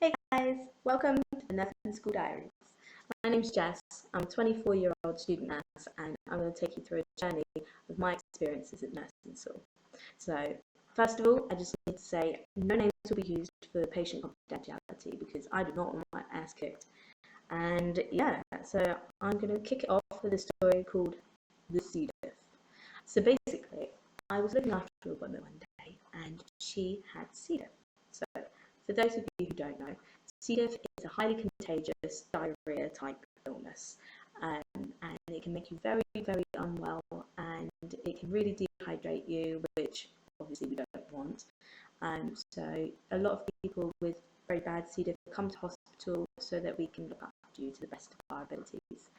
Hey guys, welcome to the Nursing School Diaries. My name's Jess. I'm a 24-year-old student nurse and I'm going to take you through a journey of my experiences at nursing school. So, first of all, I just need to say no names will be used for patient confidentiality because I do not want my ass kicked. And yeah, so I'm going to kick it off with a story called The C. diff. So basically, I was looking after a woman one day and she had C. diff. So, for those of you who don't know, C. diff is a highly contagious diarrhea type illness, and it can make you very, very unwell, and it can really dehydrate you, which obviously we don't want. So a lot of people with very bad C. diff come to hospital so that we can look after you to the best of our abilities.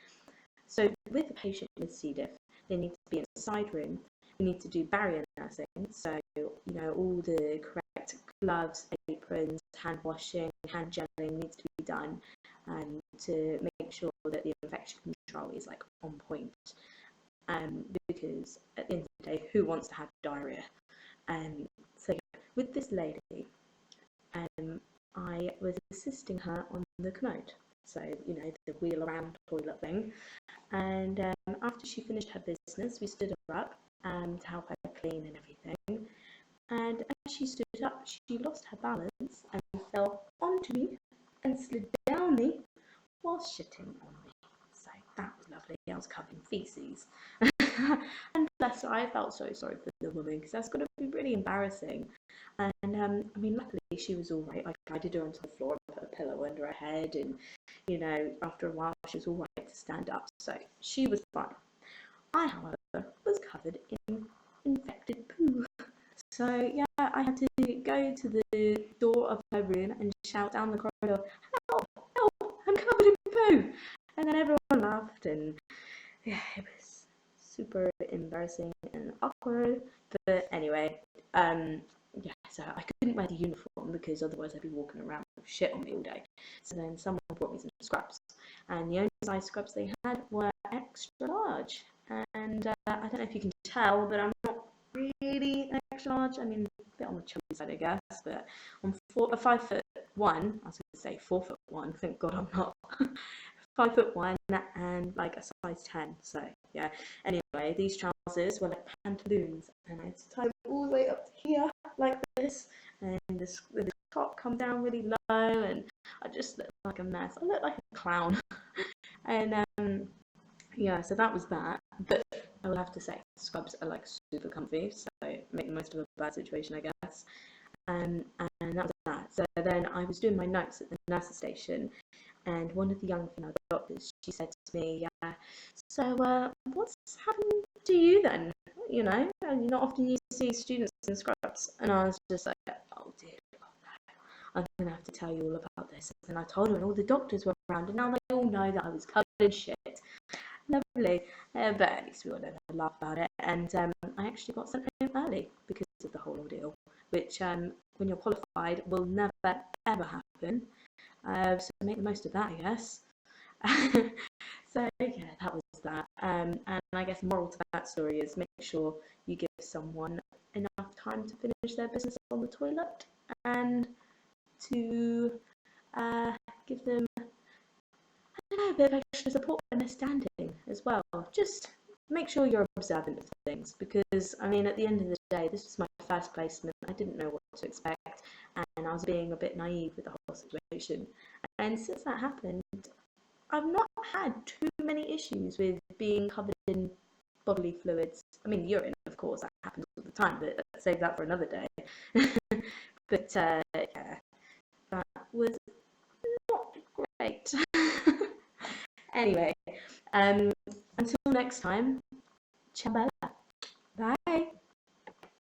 So with a patient with C. diff, they need to be in a side room. We need to do barrier nursing, so all the correct gloves, aprons, hand washing, hand gelling needs to be done to make sure that the infection control is like on point. Because at the end of the day, who wants to have diarrhea? So with this lady, I was assisting her on the commode, so the wheel around toilet thing. And after she finished her business, we stood her up to help her clean and everything. And as she stood up, she lost her balance and fell onto me and slid down me while shitting on me. So that was lovely. I was covered in feces. And bless her, I felt so sorry for the woman because that's going to be really embarrassing. And luckily she was all right. I guided her onto the floor and put a pillow under her head, and after a while she was all right to stand up. So she was fine. I, however, was covered in infected poo. So yeah, I had to go to the door of her room and shout down the corridor, "Help! Help! I'm covered in poo!" And then everyone laughed, and yeah, it was super embarrassing and awkward. But anyway, yeah, so I couldn't wear the uniform because otherwise I'd be walking around with shit on me all day. So then someone brought me some scrubs, and the only size scrubs they had were extra large. And I don't know if you can tell, but I'm not really an extra large. I mean, a bit on the chubby side, I guess. But I'm 5'1". I was going to say 4'1". Thank God I'm not. 5'1" and like a size 10. So yeah. Anyway, these trousers were like pantaloons, and I had to tie them all the way up to here like this, and the top come down really low, and I just looked like a mess. I looked like a clown. And yeah, so that was that. But I will have to say, scrubs are like super comfy, so make the most of a bad situation, I guess. And that was that. So then I was doing my notes at the nurse's station, and one of the young female doctors, she said to me, "Yeah, so what's happened to you then? And not often you see students in scrubs." And I was just like, "Oh dear, I'm gonna have to tell you all about this." And I told her, and all the doctors were around, and now they all know that I was covered in shit. Lovely. But at least we all had a laugh about it. And I actually got sent home early because of the whole ordeal, which when you're qualified will never ever happen. So make the most of that, I guess. So yeah, that was that. And I guess the moral to that story is make sure you give someone enough time to finish their business on the toilet and to give them a bit of extra support when they're standing as well. Just make sure you're observant of things because, I mean, at the end of the day, this was my first placement. I didn't know what to expect, and I was being a bit naive with the whole situation. And since that happened, I've not had too many issues with being covered in bodily fluids. I mean, urine, of course, that happens all the time, but let's save that for another day. But yeah, that was not great. Anyway, until next time, ciao, bella. Bye.